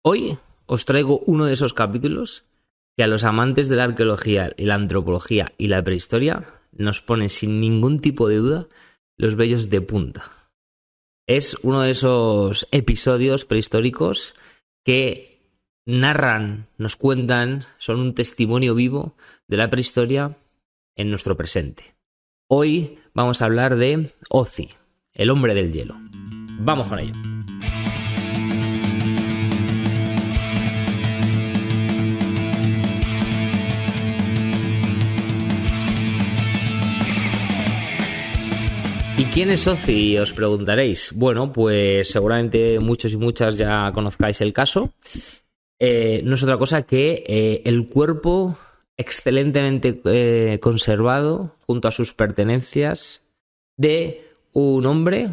Hoy os traigo uno de esos capítulos que a los amantes de la arqueología y la antropología y la prehistoria nos pone sin ningún tipo de duda los vellos de punta. Es uno de esos episodios prehistóricos que narran, nos cuentan, son un testimonio vivo de la prehistoria en nuestro presente. Hoy vamos a hablar de Ozi, el hombre del hielo. Vamos con ello. ¿Y quién es Ozi? Os preguntaréis. Bueno, pues seguramente muchos y muchas ya conozcáis el caso. No es otra cosa que el cuerpo excelentemente conservado junto a sus pertenencias de un hombre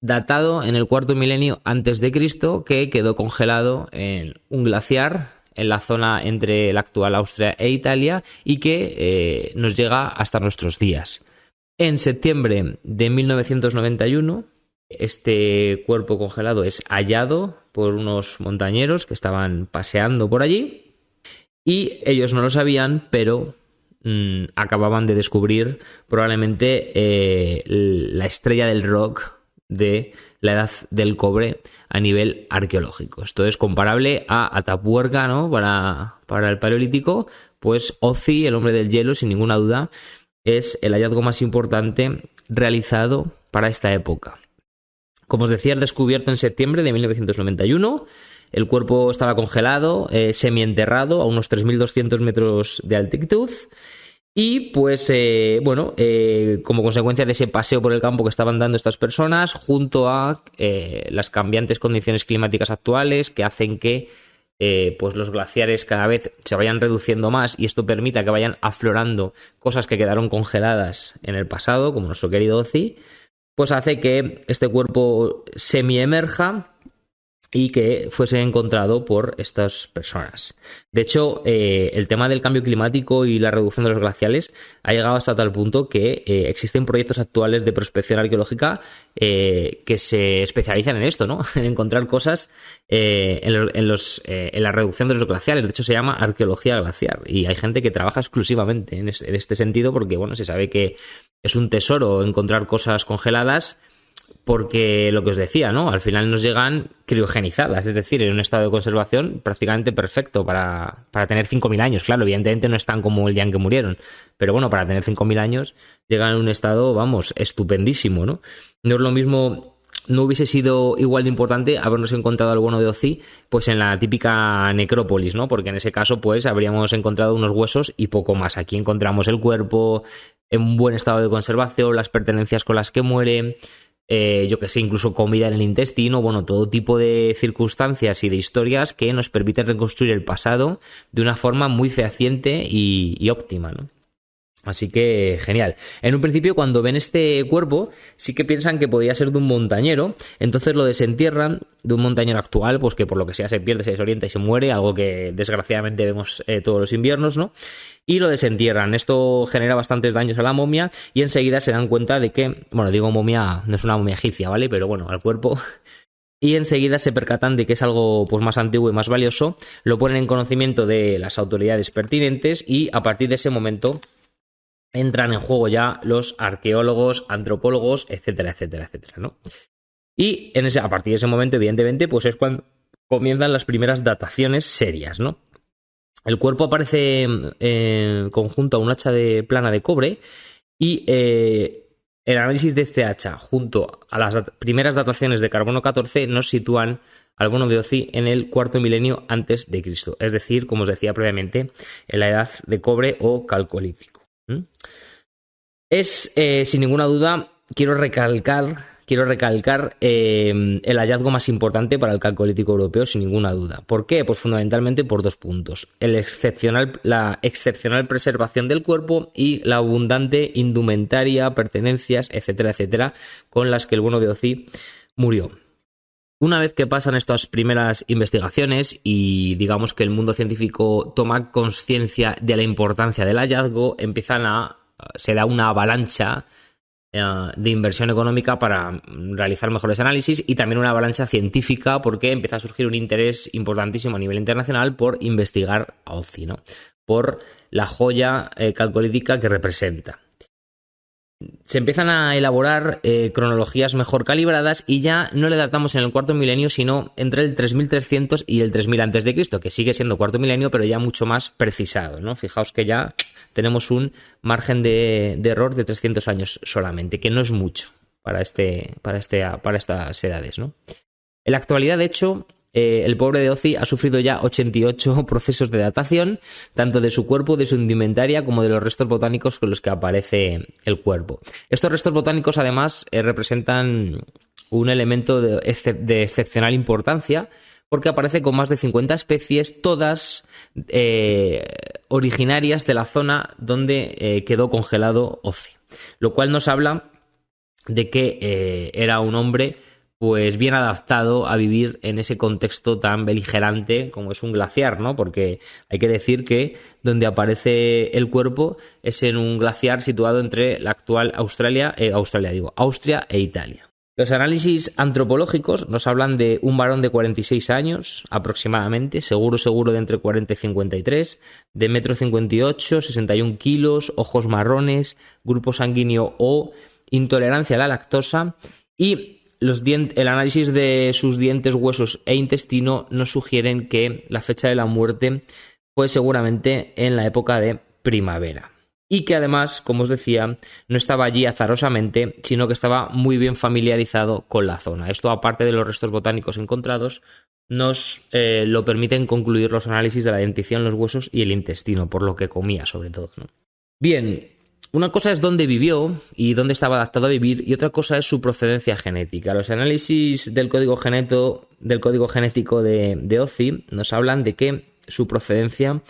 datado en el cuarto milenio antes de Cristo que quedó congelado en un glaciar en la zona entre la actual Austria e Italia y que nos llega hasta nuestros días. En septiembre de 1991, este cuerpo congelado es hallado por unos montañeros que estaban paseando por allí y ellos no lo sabían, pero acababan de descubrir probablemente la estrella del rock de la edad del cobre a nivel arqueológico. Esto es comparable a Atapuerca, ¿no? Para el Paleolítico, pues Ozi, el hombre del hielo, sin ninguna duda, es el hallazgo más importante realizado para esta época. Como os decía, es descubierto en septiembre de 1991. El cuerpo estaba congelado, semienterrado a unos 3.200 metros de altitud. Y pues, como consecuencia de ese paseo por el campo que estaban dando estas personas, junto a las cambiantes condiciones climáticas actuales que hacen que pues los glaciares cada vez se vayan reduciendo más y esto permita que vayan aflorando cosas que quedaron congeladas en el pasado, como nuestro querido Ozi, pues hace que este cuerpo semi-emerja y que fuese encontrado por estas personas. De hecho, el tema del cambio climático y la reducción de los glaciales ha llegado hasta tal punto que existen proyectos actuales de prospección arqueológica que se especializan en esto, ¿no? En encontrar cosas en la reducción de los glaciales. De hecho, se llama arqueología glaciar y hay gente que trabaja exclusivamente en este sentido porque, bueno, se sabe que es un tesoro encontrar cosas congeladas. Porque lo que os decía, ¿no? Al final nos llegan criogenizadas, es decir, en un estado de conservación prácticamente perfecto para tener 5.000 años. Claro, evidentemente no están como el día en que murieron, pero bueno, para tener 5.000 años llegan en un estado, vamos, estupendísimo, ¿no? No es lo mismo, no hubiese sido igual de importante habernos encontrado al bueno de Ozi, pues en la típica necrópolis, ¿no? Porque en ese caso, pues habríamos encontrado unos huesos y poco más. Aquí encontramos el cuerpo en un buen estado de conservación, las pertenencias con las que muere. Yo que sé, incluso comida en el intestino, bueno, todo tipo de circunstancias y de historias que nos permiten reconstruir el pasado de una forma muy fehaciente y óptima, ¿no? Así que genial. En un principio, cuando ven este cuerpo, sí que piensan que podía ser de un montañero, entonces lo desentierran de un montañero actual, pues que por lo que sea se pierde, se desorienta y se muere, algo que desgraciadamente vemos todos los inviernos, ¿no? Y lo desentierran. Esto genera bastantes daños a la momia y enseguida se dan cuenta de que, bueno, digo momia, no es una momia egipcia, ¿vale? Pero bueno, al cuerpo. Y enseguida se percatan de que es algo pues más antiguo y más valioso, lo ponen en conocimiento de las autoridades pertinentes y a partir de ese momento entran en juego ya los arqueólogos, antropólogos, etcétera, etcétera, etcétera, ¿no? Y a partir de ese momento, evidentemente, pues es cuando comienzan las primeras dataciones serias, ¿no? El cuerpo aparece conjunto a un hacha de plana de cobre y el análisis de este hacha junto a las primeras dataciones de carbono 14 nos sitúan al bueno de Ozi en el cuarto milenio antes de Cristo, es decir, como os decía previamente, en la edad de cobre o calcolítico. Es, sin ninguna duda, quiero recalcar el hallazgo más importante para el calcolítico europeo, sin ninguna duda. ¿Por qué? Pues fundamentalmente por dos puntos. La excepcional preservación del cuerpo y la abundante indumentaria, pertenencias, etcétera, etcétera, con las que el bueno de Ozi murió. Una vez que pasan estas primeras investigaciones y digamos que el mundo científico toma conciencia de la importancia del hallazgo, se da una avalancha de inversión económica para realizar mejores análisis y también una avalancha científica porque empieza a surgir un interés importantísimo a nivel internacional por investigar a OZI, ¿no? Por la joya calcolítica que representa. Se empiezan a elaborar cronologías mejor calibradas y ya no le datamos en el cuarto milenio, sino entre el 3300 y el 3000 a.C., que sigue siendo cuarto milenio, pero ya mucho más precisado, ¿no? Fijaos que ya tenemos un margen de error de 300 años solamente, que no es mucho para estas edades, ¿no? En la actualidad, de hecho, el pobre de OZI ha sufrido ya 88 procesos de datación, tanto de su cuerpo, de su indumentaria, como de los restos botánicos con los que aparece el cuerpo. Estos restos botánicos, además, representan un elemento de excepcional importancia, porque aparece con más de 50 especies, todas originarias de la zona donde quedó congelado OZI. Lo cual nos habla de que era un hombre pues bien adaptado a vivir en ese contexto tan beligerante como es un glaciar, ¿no? Porque hay que decir que donde aparece el cuerpo es en un glaciar situado entre la actual Austria e Italia. Los análisis antropológicos nos hablan de un varón de 46 años aproximadamente, seguro de entre 40 y 53, de 1,58 m, 61 kilos, ojos marrones, grupo sanguíneo O, intolerancia a la lactosa y el análisis de sus dientes, huesos e intestino nos sugieren que la fecha de la muerte fue seguramente en la época de primavera. Y que además, como os decía, no estaba allí azarosamente, sino que estaba muy bien familiarizado con la zona. Esto, aparte de los restos botánicos encontrados, nos lo permiten concluir los análisis de la dentición, los huesos y el intestino, por lo que comía sobre todo, ¿no? Bien, una cosa es dónde vivió y dónde estaba adaptado a vivir, y otra cosa es su procedencia genética. Los análisis del código genético de OZI nos hablan de que su procedencia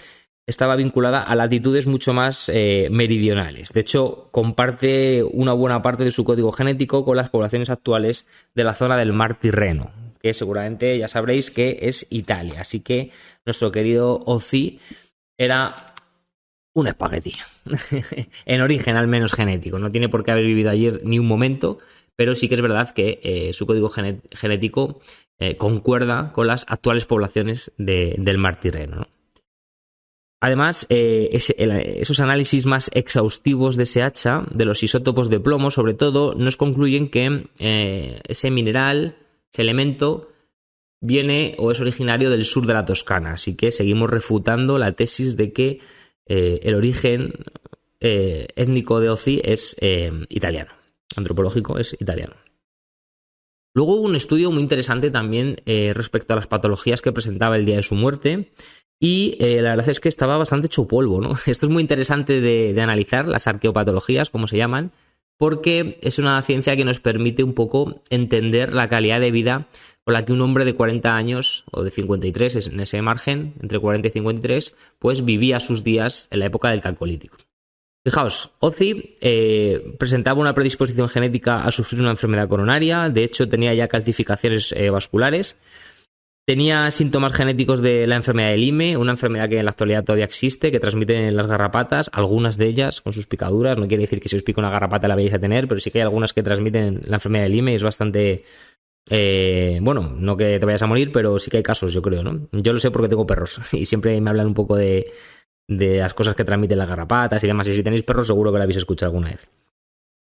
estaba vinculada a latitudes mucho más meridionales. De hecho, comparte una buena parte de su código genético con las poblaciones actuales de la zona del mar Tirreno, que seguramente ya sabréis que es Italia. Así que nuestro querido OZI era un espagueti. En origen, al menos genético. No tiene por qué haber vivido allí ni un momento, pero sí que es verdad que su código genético concuerda con las actuales poblaciones del mar Tirreno, ¿no? Además, esos análisis más exhaustivos de SH, de los isótopos de plomo, sobre todo, nos concluyen que ese mineral, ese elemento, viene o es originario del sur de la Toscana. Así que seguimos refutando la tesis de que el origen étnico de OZI es italiano, antropológico es italiano. Luego hubo un estudio muy interesante también respecto a las patologías que presentaba el día de su muerte. Y la verdad es que estaba bastante hecho polvo, ¿no? Esto es muy interesante de analizar, las arqueopatologías, como se llaman, porque es una ciencia que nos permite un poco entender la calidad de vida con la que un hombre de 40 años, o de 53, en ese margen, entre 40 y 53, pues vivía sus días en la época del Calcolítico. Fijaos, OZI presentaba una predisposición genética a sufrir una enfermedad coronaria, de hecho tenía ya calcificaciones vasculares. Tenía síntomas genéticos de la enfermedad de Lyme, una enfermedad que en la actualidad todavía existe, que transmiten las garrapatas, algunas de ellas con sus picaduras. No quiere decir que si os pica una garrapata la vayáis a tener, pero sí que hay algunas que transmiten la enfermedad de Lyme y es bastante... bueno, no que te vayas a morir, pero sí que hay casos, yo creo, ¿no? Yo lo sé porque tengo perros y siempre me hablan un poco de las cosas que transmiten las garrapatas y demás. Y si tenéis perros seguro que la habéis escuchado alguna vez.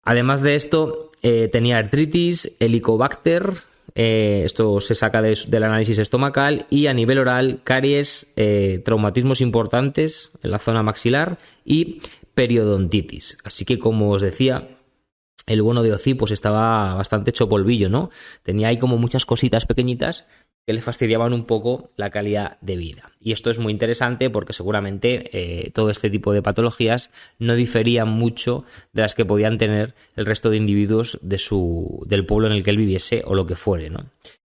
Además de esto, tenía artritis, helicobacter... esto se saca del análisis estomacal, y a nivel oral, caries, traumatismos importantes en la zona maxilar y periodontitis. Así que, como os decía, el bueno de OZI pues estaba bastante hecho polvillo, ¿no? Tenía ahí como muchas cositas pequeñitas que le fastidiaban un poco la calidad de vida. Y esto es muy interesante porque seguramente todo este tipo de patologías no diferían mucho de las que podían tener el resto de individuos del pueblo en el que él viviese o lo que fuere, ¿no?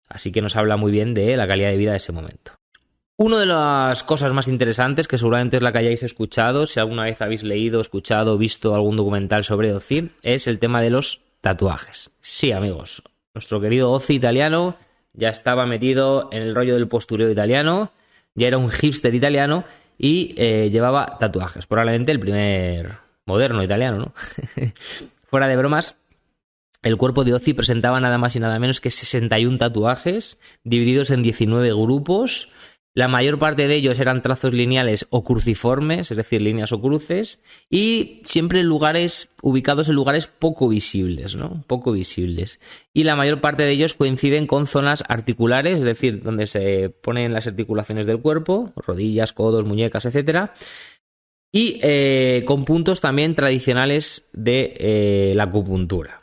Así que nos habla muy bien de la calidad de vida de ese momento. Una de las cosas más interesantes, que seguramente es la que hayáis escuchado, si alguna vez habéis leído, escuchado o visto algún documental sobre OZI, es el tema de los tatuajes. Sí, amigos, nuestro querido OZI italiano ya estaba metido en el rollo del postureo italiano, ya era un hipster italiano y llevaba tatuajes. Probablemente el primer moderno italiano, ¿no? Fuera de bromas, El cuerpo de Ozzy presentaba nada más y nada menos que 61 tatuajes, divididos en 19 grupos. La mayor parte de ellos eran trazos lineales o cruciformes, es decir, líneas o cruces, y siempre ubicados en lugares poco visibles, ¿no? Poco visibles. Y la mayor parte de ellos coinciden con zonas articulares, es decir, donde se ponen las articulaciones del cuerpo, rodillas, codos, muñecas, etcétera. Y con puntos también tradicionales de la acupuntura.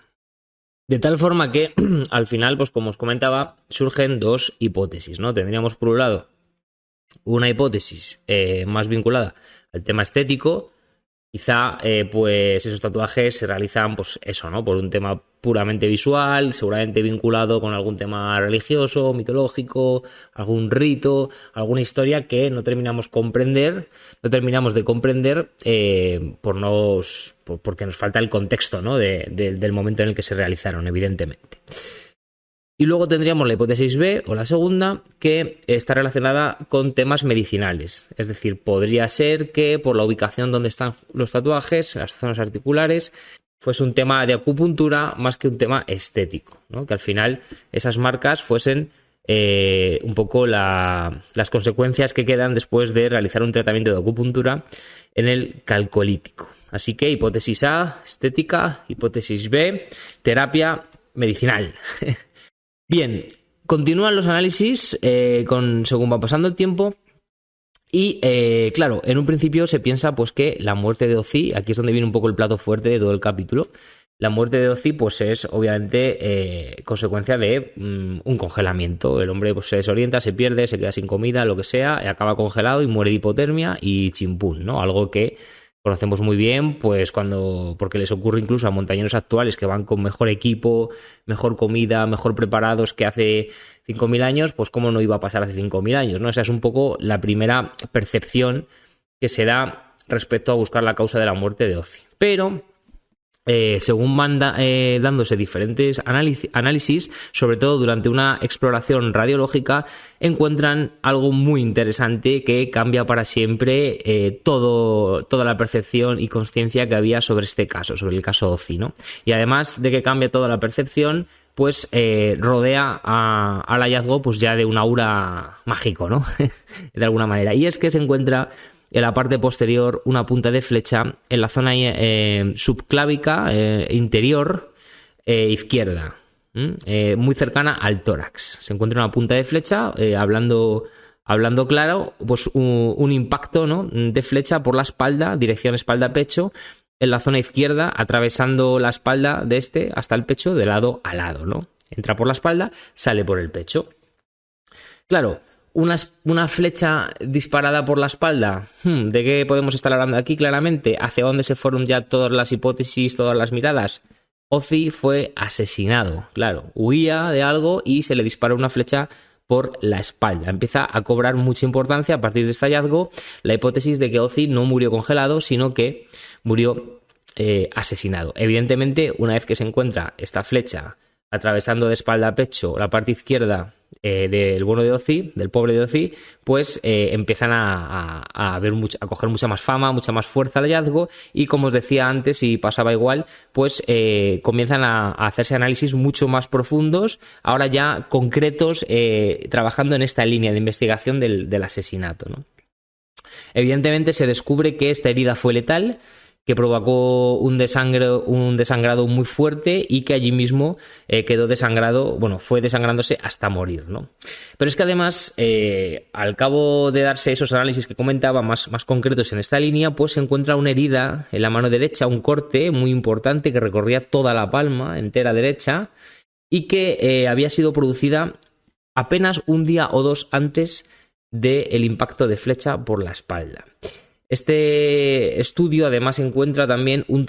De tal forma que, al final, pues como os comentaba, surgen dos hipótesis, ¿no? Tendríamos por un lado una hipótesis más vinculada al tema estético. Quizá pues esos tatuajes se realizan, pues eso, ¿no? Por un tema puramente visual, seguramente vinculado con algún tema religioso, mitológico, algún rito, alguna historia que no terminamos de comprender porque nos falta el contexto, ¿no? Del momento en el que se realizaron, evidentemente. Y luego tendríamos la hipótesis B, o la segunda, que está relacionada con temas medicinales. Es decir, podría ser que por la ubicación donde están los tatuajes, las zonas articulares, fuese un tema de acupuntura más que un tema estético, ¿no? Que al final esas marcas fuesen un poco las consecuencias que quedan después de realizar un tratamiento de acupuntura en el calcolítico. Así que hipótesis A, estética; hipótesis B, terapia medicinal. Bien, continúan los análisis según va pasando el tiempo y, claro, en un principio se piensa pues que la muerte de Ozzy, aquí es donde viene un poco el plato fuerte de todo el capítulo, la muerte de Ozzy pues es obviamente consecuencia de un congelamiento. El hombre pues se desorienta, se pierde, se queda sin comida, lo que sea, acaba congelado y muere de hipotermia y chimpún, ¿no? Algo que conocemos muy bien, pues porque les ocurre incluso a montañeros actuales que van con mejor equipo, mejor comida, mejor preparados que hace 5.000 años, pues cómo no iba a pasar hace 5.000 años, ¿no? Esa es un poco la primera percepción que se da respecto a buscar la causa de la muerte de Ozzy. Pero según van dándose diferentes análisis, sobre todo durante una exploración radiológica, encuentran algo muy interesante que cambia para siempre toda la percepción y conciencia que había sobre este caso, sobre el caso Ozzy, ¿no? Y además de que cambia toda la percepción, pues rodea al hallazgo pues ya de un aura mágico, ¿no? De alguna manera. Y es que se encuentra en la parte posterior una punta de flecha en la zona subclávica interior izquierda, muy cercana al tórax. Se encuentra una punta de flecha, hablando claro, pues un impacto, ¿no?, de flecha por la espalda, dirección espalda-pecho, en la zona izquierda, atravesando la espalda de hasta el pecho de lado a lado, ¿no? Entra por la espalda, sale por el pecho. Claro, una flecha disparada por la espalda, ¿de qué podemos estar hablando aquí claramente? ¿Hacia dónde se fueron ya todas las hipótesis, todas las miradas? Ozzy fue asesinado, claro, huía de algo y se le disparó una flecha por la espalda. Empieza a cobrar mucha importancia a partir de este hallazgo la hipótesis de que Ozzy no murió congelado, sino que murió asesinado. Evidentemente, una vez que se encuentra esta flecha atravesando de espalda a pecho la parte izquierda del bueno de Ozzy, del pobre de Ozzy, pues empiezan a coger mucha más fama, mucha más fuerza el hallazgo, y como os decía antes y pasaba igual, pues comienzan a hacerse análisis mucho más profundos, ahora ya concretos, trabajando en esta línea de investigación del asesinato, ¿no? Evidentemente se descubre que esta herida fue letal, que provocó un desangrado muy fuerte y que allí mismo quedó desangrado, fue desangrándose hasta morir, ¿no? Pero es que además, al cabo de darse esos análisis que comentaba más concretos en esta línea, pues se encuentra una herida en la mano derecha, un corte muy importante que recorría toda la palma entera derecha y que había sido producida apenas un día o dos antes del impacto de flecha por la espalda. Este estudio además encuentra también un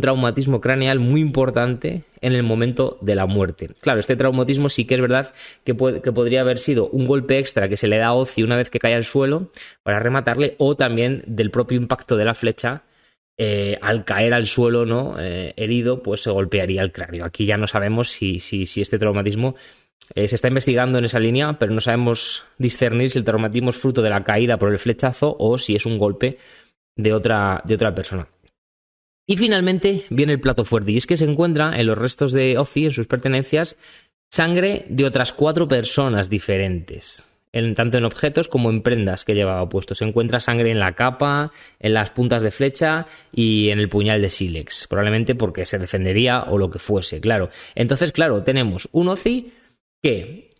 traumatismo craneal muy importante en el momento de la muerte. Claro, este traumatismo sí que es verdad que podría haber sido un golpe extra que se le da a Ozzy una vez que cae al suelo para rematarle, o también del propio impacto de la flecha. Al caer al suelo, ¿no?, herido, pues se golpearía el cráneo. Aquí ya no sabemos si este traumatismo se está investigando en esa línea, pero no sabemos discernir si el traumatismo es fruto de la caída por el flechazo o si es un golpe de otra persona. Y finalmente viene el plato fuerte, y es que se encuentra en los restos de Ozzy, en sus pertenencias, sangre de otras 4 personas diferentes, tanto en objetos como en prendas que llevaba puesto. Se encuentra sangre en la capa, en las puntas de flecha y en el puñal de sílex, probablemente porque se defendería o lo que fuese, claro. Entonces, claro, tenemos un Ozzy que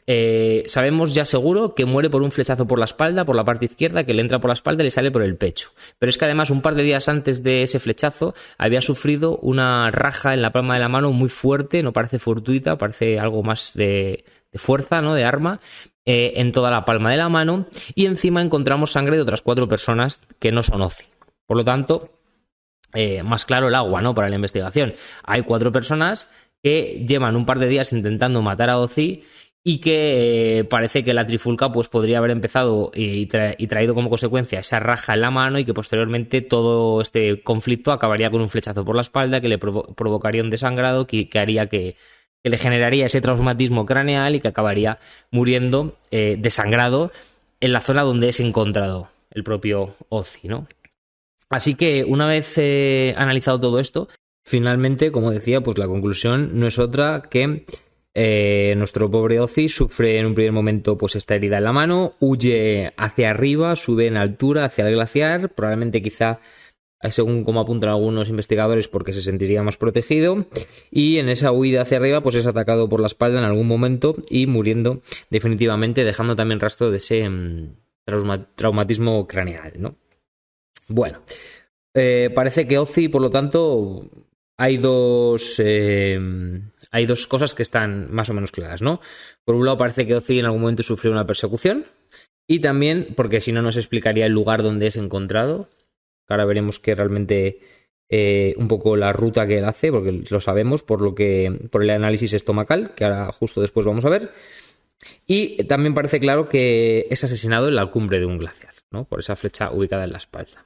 sabemos ya seguro que muere por un flechazo por la espalda, por la parte izquierda, que le entra por la espalda y le sale por el pecho. Pero es que además un par de días antes de ese flechazo había sufrido una raja en la palma de la mano muy fuerte, no parece fortuita, parece algo más de fuerza, ¿no? De arma, en toda la palma de la mano, y encima encontramos sangre de otras 4 personas que no son Ozzy. Por lo tanto, más claro el agua, ¿no? Para la investigación. Hay 4 personas que llevan un par de días intentando matar a Ozzy y que parece que la trifulca pues podría haber empezado y traído como consecuencia esa raja en la mano, y que posteriormente todo este conflicto acabaría con un flechazo por la espalda que le provocaría un desangrado que haría que le generaría ese traumatismo craneal y que acabaría muriendo desangrado en la zona donde es encontrado el propio Ozzy, ¿no? Así que una vez analizado todo esto, finalmente, como decía, pues la conclusión no es otra que nuestro pobre Ozzy sufre en un primer momento pues esta herida en la mano, huye hacia arriba, sube en altura hacia el glaciar, probablemente quizá, según como apuntan algunos investigadores, porque se sentiría más protegido, y en esa huida hacia arriba pues es atacado por la espalda en algún momento y muriendo definitivamente, dejando también rastro de ese traumatismo craneal, ¿no? Bueno, parece que Ozzy, por lo tanto, hay dos cosas que están más o menos claras, ¿no? Por un lado, parece que Ozzy en algún momento sufrió una persecución, y también, porque si no nos explicaría el lugar donde es encontrado. Ahora veremos que realmente un poco la ruta que él hace, porque lo sabemos por el análisis estomacal, que ahora justo después vamos a ver. Y también parece claro que es asesinado en la cumbre de un glaciar, ¿no? Por esa flecha ubicada en la espalda.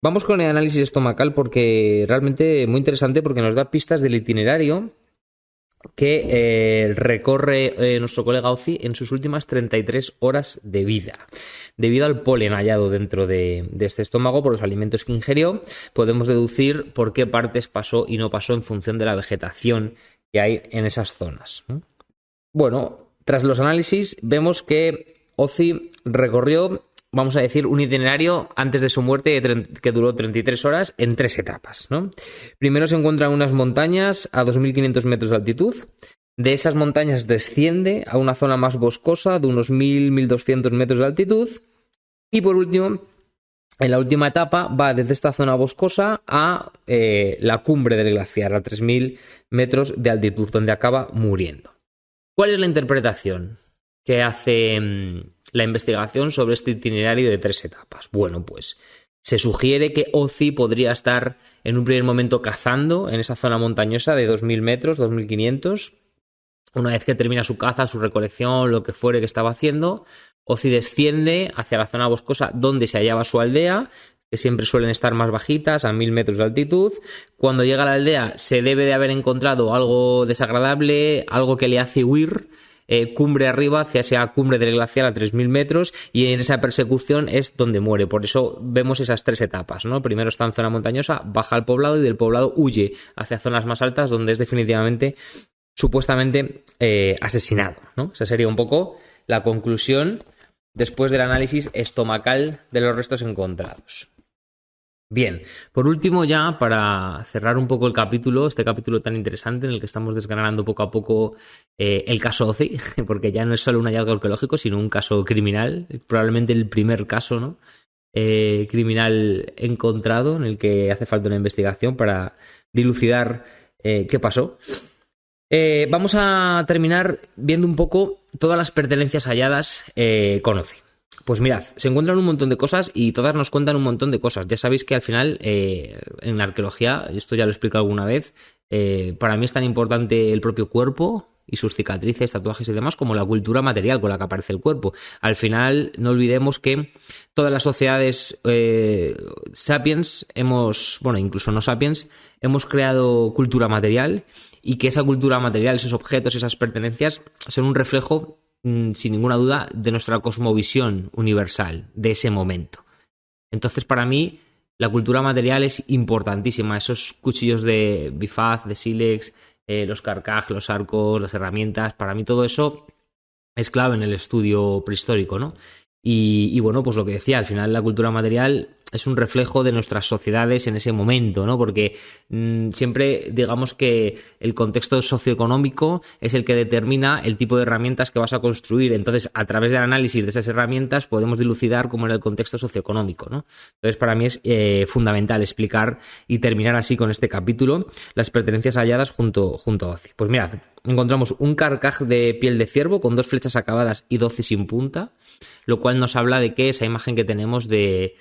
Vamos con el análisis estomacal, porque realmente muy interesante, porque nos da pistas del itinerario que recorre nuestro colega Ozzy en sus últimas 33 horas de vida. Debido al polen hallado dentro de este estómago por los alimentos que ingirió, podemos deducir por qué partes pasó y no pasó en función de la vegetación que hay en esas zonas. Bueno, tras los análisis vemos que Ozzy recorrió, vamos a decir, un itinerario antes de su muerte que duró 33 horas en 3 etapas, ¿no? Primero se encuentran unas montañas a 2.500 metros de altitud. De esas montañas desciende a una zona más boscosa de unos 1.000-1.200 metros de altitud. Y por último, en la última etapa, va desde esta zona boscosa a la cumbre del glaciar, a 3.000 metros de altitud, donde acaba muriendo. ¿Cuál es la interpretación que hace la investigación sobre este itinerario de 3 etapas? Bueno, pues se sugiere que Ozzy podría estar en un primer momento cazando en esa zona montañosa de 2.000 metros, 2.500. Una vez que termina su caza, su recolección, lo que fuere que estaba haciendo, Ozzy desciende hacia la zona boscosa donde se hallaba su aldea, que siempre suelen estar más bajitas, a 1.000 metros de altitud. Cuando llega a la aldea se debe de haber encontrado algo desagradable, algo que le hace huir, cumbre arriba hacia esa cumbre del glaciar a 3.000 metros, y en esa persecución es donde muere. Por eso vemos esas 3 etapas, ¿no? Primero está en zona montañosa, baja al poblado y del poblado huye hacia zonas más altas donde es definitivamente, supuestamente, asesinado, ¿no? Esa sería un poco la conclusión después del análisis estomacal de los restos encontrados. Bien, por último, ya para cerrar un poco el capítulo, este capítulo tan interesante en el que estamos desgranando poco a poco el caso Ozzy, porque ya no es solo un hallazgo arqueológico, sino un caso criminal, probablemente el primer caso, ¿no? Criminal encontrado, en el que hace falta una investigación para dilucidar qué pasó. Vamos a terminar viendo un poco todas las pertenencias halladas con Ozzy. Pues mirad, se encuentran un montón de cosas y todas nos cuentan un montón de cosas. Ya sabéis que al final, en la arqueología, esto ya lo he explicado alguna vez, para mí es tan importante el propio cuerpo y sus cicatrices, tatuajes y demás, como la cultura material con la que aparece el cuerpo. Al final, no olvidemos que todas las sociedades sapiens incluso no sapiens, hemos creado cultura material, y que esa cultura material, esos objetos, esas pertenencias, son un reflejo, sin ninguna duda, de nuestra cosmovisión universal de ese momento. Entonces, para mí, la cultura material es importantísima. Esos cuchillos de bifaz, de sílex, los carcaj, los arcos, las herramientas, para mí todo eso es clave en el estudio prehistórico, ¿no? Y bueno, pues lo que decía, al final la cultura material es un reflejo de nuestras sociedades en ese momento, ¿no? Porque siempre digamos que el contexto socioeconómico es el que determina el tipo de herramientas que vas a construir. Entonces, a través del análisis de esas herramientas podemos dilucidar cómo era el contexto socioeconómico, ¿no? Entonces, para mí es fundamental explicar y terminar así con este capítulo las pertenencias halladas junto a Ozi. Pues mirad, encontramos un carcaj de piel de ciervo con 2 flechas acabadas y 12 sin punta, lo cual nos habla de que esa imagen que tenemos de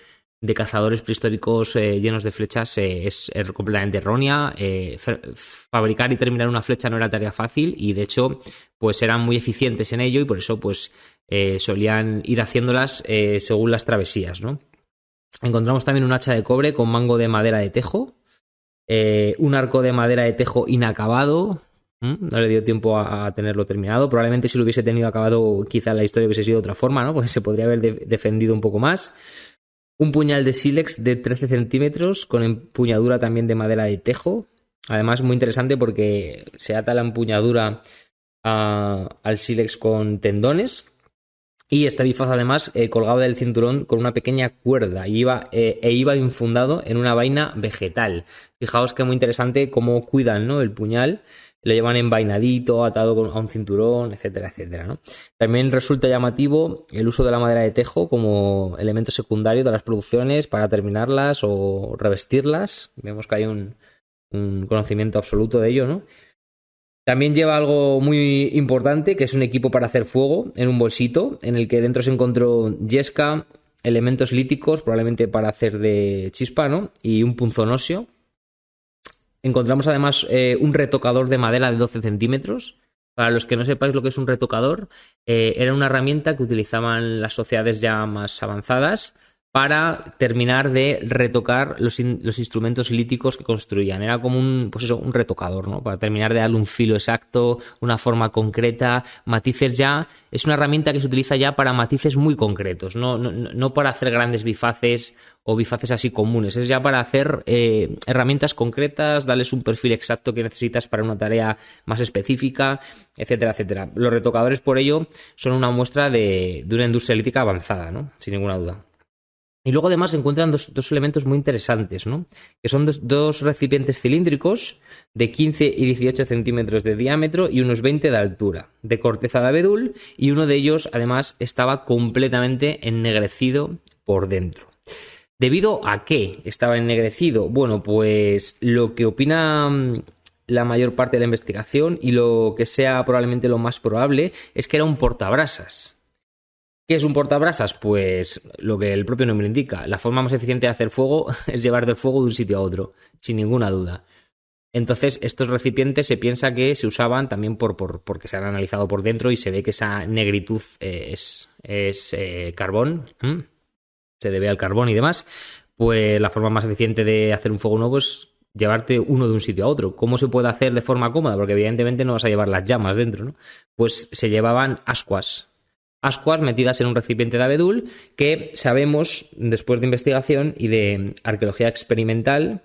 cazadores prehistóricos llenos de flechas es completamente errónea. Fabricar y terminar una flecha no era tarea fácil y de hecho pues eran muy eficientes en ello y por eso pues solían ir haciéndolas según las travesías, ¿no? Encontramos también un hacha de cobre con mango de madera de tejo, un arco de madera de tejo inacabado. No le dio tiempo a tenerlo terminado. Probablemente si lo hubiese tenido acabado, quizá la historia hubiese sido de otra forma, ¿no? Porque se podría haber defendido un poco más. Un puñal de sílex de 13 centímetros con empuñadura también de madera de tejo. Además, muy interesante porque se ata la empuñadura al sílex con tendones. Y este bifaz además colgado del cinturón con una pequeña cuerda y iba infundado en una vaina vegetal. Fijaos que muy interesante cómo cuidan, ¿no?, el puñal. Lo llevan envainadito, atado a un cinturón, etcétera, etcétera, ¿no? También resulta llamativo el uso de la madera de tejo como elemento secundario de las producciones para terminarlas o revestirlas. Vemos que hay un conocimiento absoluto de ello, ¿no? También lleva algo muy importante, que es un equipo para hacer fuego en un bolsito, en el que dentro se encontró yesca, elementos líticos, probablemente para hacer de chispa, ¿no?, y un punzón óseo. Encontramos además un retocador de madera de 12 centímetros. Para los que no sepáis lo que es un retocador, era una herramienta que utilizaban las sociedades ya más avanzadas para terminar de retocar los instrumentos líticos que construían. Era como un retocador, ¿no?, para terminar de darle un filo exacto, una forma concreta, matices ya. Es una herramienta que se utiliza ya para matices muy concretos, no para hacer grandes bifaces o bifaces así comunes. Es ya para hacer herramientas concretas, darles un perfil exacto que necesitas para una tarea más específica, etcétera, etcétera. Los retocadores, por ello, son una muestra de una industria lítica avanzada, ¿no?, sin ninguna duda. Y luego además se encuentran dos elementos muy interesantes, ¿no?, que son dos recipientes cilíndricos de 15 y 18 centímetros de diámetro y unos 20 de altura, de corteza de abedul, y uno de ellos además estaba completamente ennegrecido por dentro. ¿Debido a qué estaba ennegrecido? Bueno, pues lo que opina la mayor parte de la investigación y lo que sea probablemente lo más probable es que era un portabrasas. ¿Qué es un portabrasas? Pues lo que el propio nombre indica. La forma más eficiente de hacer fuego es llevar del fuego de un sitio a otro, sin ninguna duda. Entonces, estos recipientes se piensa que se usaban también porque se han analizado por dentro y se ve que esa negritud es carbón. Se debe al carbón y demás. Pues la forma más eficiente de hacer un fuego nuevo es llevarte uno de un sitio a otro. ¿Cómo se puede hacer de forma cómoda? Porque evidentemente no vas a llevar las llamas dentro, ¿no? Pues se llevaban ascuas metidas en un recipiente de abedul, que sabemos, después de investigación y de arqueología experimental,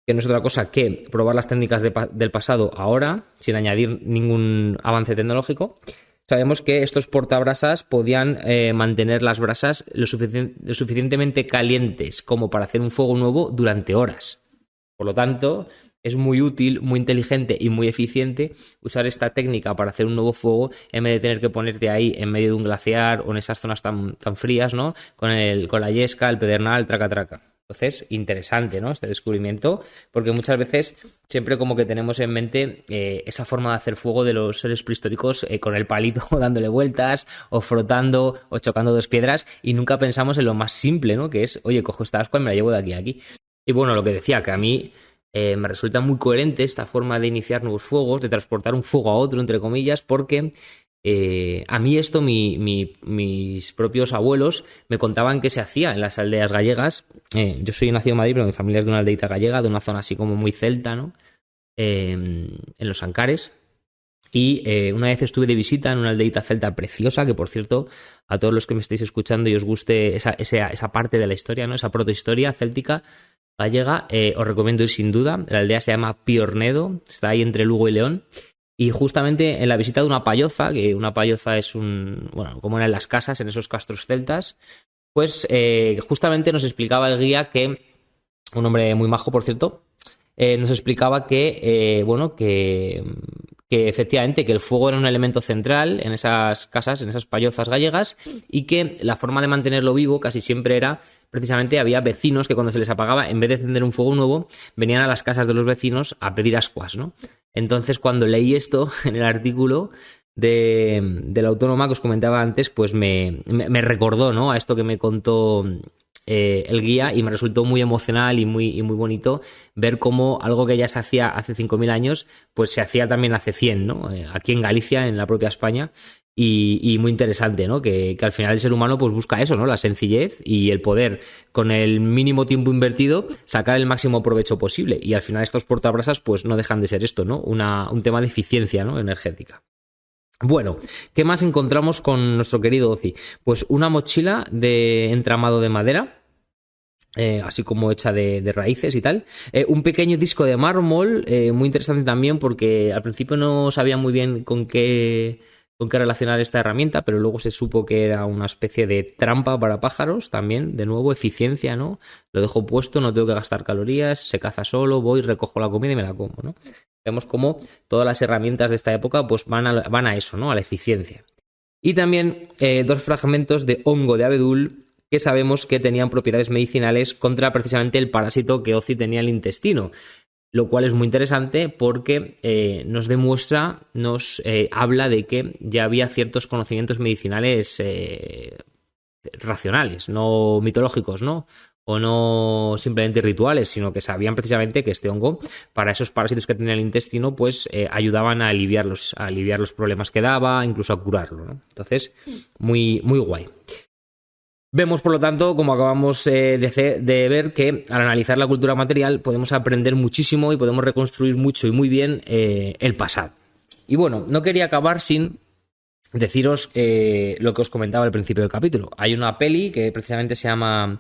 que no es otra cosa que probar las técnicas del pasado ahora, sin añadir ningún avance tecnológico. Sabemos que estos portabrasas podían mantener las brasas lo suficientemente calientes como para hacer un fuego nuevo durante horas. Por lo tanto, es muy útil, muy inteligente y muy eficiente usar esta técnica para hacer un nuevo fuego en vez de tener que ponerte ahí en medio de un glaciar o en esas zonas tan frías, ¿no?, con la yesca, el pedernal, traca. Entonces, interesante, ¿no?, este descubrimiento, porque muchas veces siempre como que tenemos en mente esa forma de hacer fuego de los seres prehistóricos con el palito dándole vueltas o frotando o chocando dos piedras y nunca pensamos en lo más simple, ¿no?, que es, oye, cojo esta ascua y me la llevo de aquí a aquí. Y bueno, lo que decía, que a mí me resulta muy coherente esta forma de iniciar nuevos fuegos, de transportar un fuego a otro, entre comillas, porque a mí esto mis propios abuelos me contaban que se hacía en las aldeas gallegas. Yo soy nacido en Madrid, pero mi familia es de una aldeita gallega, de una zona así como muy celta, ¿no?, en los Ancares. Y una vez estuve de visita en una aldeita celta preciosa, que por cierto, a todos los que me estáis escuchando y os guste esa parte de la historia, ¿no? Esa protohistoria céltica gallega, os recomiendo ir sin duda. La aldea se llama Piornedo, está ahí entre Lugo y León. Y justamente en la visita de una payoza, que una payoza es como eran las casas en esos castros celtas, pues justamente nos explicaba el guía un hombre muy majo, por cierto, nos explicaba que efectivamente que el fuego era un elemento central en esas casas, en esas payozas gallegas, y que la forma de mantenerlo vivo casi siempre era, precisamente, había vecinos que cuando se les apagaba, en vez de encender un fuego nuevo, venían a las casas de los vecinos a pedir ascuas, ¿no? Entonces, cuando leí esto en el artículo de la Autónoma que os comentaba antes, pues me recordó, ¿no?, a esto que me contó el guía, y me resultó muy emocional y muy bonito ver cómo algo que ya se hacía hace 5.000 años, pues se hacía también hace 100, ¿no? Aquí en Galicia, en la propia España, y muy interesante, ¿no? Que al final el ser humano pues busca eso, ¿no? La sencillez y el poder, con el mínimo tiempo invertido, sacar el máximo provecho posible, y al final estos portabrasas pues no dejan de ser esto, ¿no? Un tema de eficiencia, ¿no?, energética. Bueno, ¿qué más encontramos con nuestro querido Oci? Pues una mochila de entramado de madera, así como hecha de raíces y tal. Un pequeño disco de mármol, muy interesante también, porque al principio no sabía muy bien con qué relacionar esta herramienta, pero luego se supo que era una especie de trampa para pájaros, también, de nuevo, eficiencia, ¿no? Lo dejo puesto, no tengo que gastar calorías, se caza solo, voy, recojo la comida y me la como, ¿no? Vemos cómo todas las herramientas de esta época pues van a eso, ¿no?, a la eficiencia. Y también 2 fragmentos de hongo de abedul, que sabemos que tenían propiedades medicinales contra precisamente el parásito que Oci tenía en el intestino, lo cual es muy interesante porque nos demuestra, habla de que ya había ciertos conocimientos medicinales racionales, no mitológicos, ¿no?, o no simplemente rituales, sino que sabían precisamente que este hongo, para esos parásitos que tenía el intestino, pues ayudaban a aliviar los problemas que daba, incluso a curarlo, ¿no? Entonces, muy, muy guay. Vemos, por lo tanto, como acabamos de ver, que al analizar la cultura material podemos aprender muchísimo y podemos reconstruir mucho y muy bien el pasado. Y bueno, no quería acabar sin deciros lo que os comentaba al principio del capítulo. Hay una peli que precisamente se llama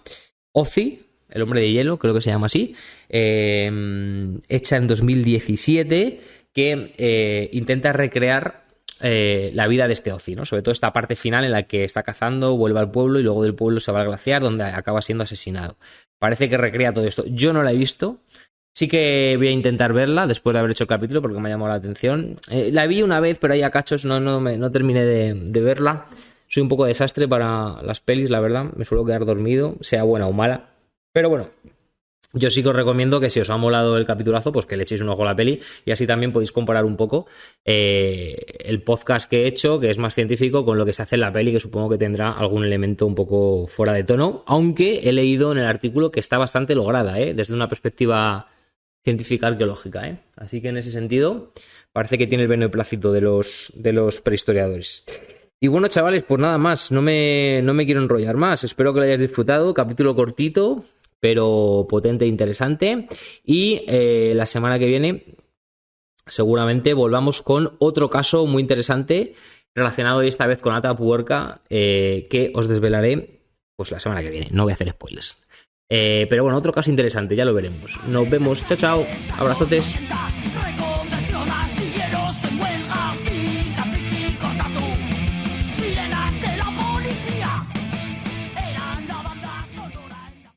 Oci, el hombre de hielo, creo que se llama así, hecha en 2017, que intenta recrear la vida de este Oci, ¿no? Sobre todo esta parte final en la que está cazando, vuelve al pueblo y luego del pueblo se va al glaciar, donde acaba siendo asesinado. Parece que recrea todo esto. Yo no la he visto. Sí que voy a intentar verla después de haber hecho el capítulo porque me ha llamado la atención. La vi una vez, pero ahí a cachos no terminé de verla. Soy un poco desastre para las pelis, la verdad. Me suelo quedar dormido, sea buena o mala. Pero bueno, yo sí que os recomiendo que si os ha molado el capitulazo, pues que le echéis un ojo a la peli y así también podéis comparar un poco el podcast que he hecho, que es más científico, con lo que se hace en la peli, que supongo que tendrá algún elemento un poco fuera de tono, aunque he leído en el artículo que está bastante lograda, desde una perspectiva científica arqueológica, Así que en ese sentido parece que tiene el beneplácito de los prehistoriadores. Y bueno, chavales, pues nada más, no me quiero enrollar más. Espero que lo hayáis disfrutado. Capítulo cortito, pero potente e interesante. Y la semana que viene seguramente volvamos con otro caso muy interesante relacionado esta vez con Atapuerca, que os desvelaré pues la semana que viene. No voy a hacer spoilers. Pero bueno, otro caso interesante, ya lo veremos. Nos vemos, chao, chao, abrazotes.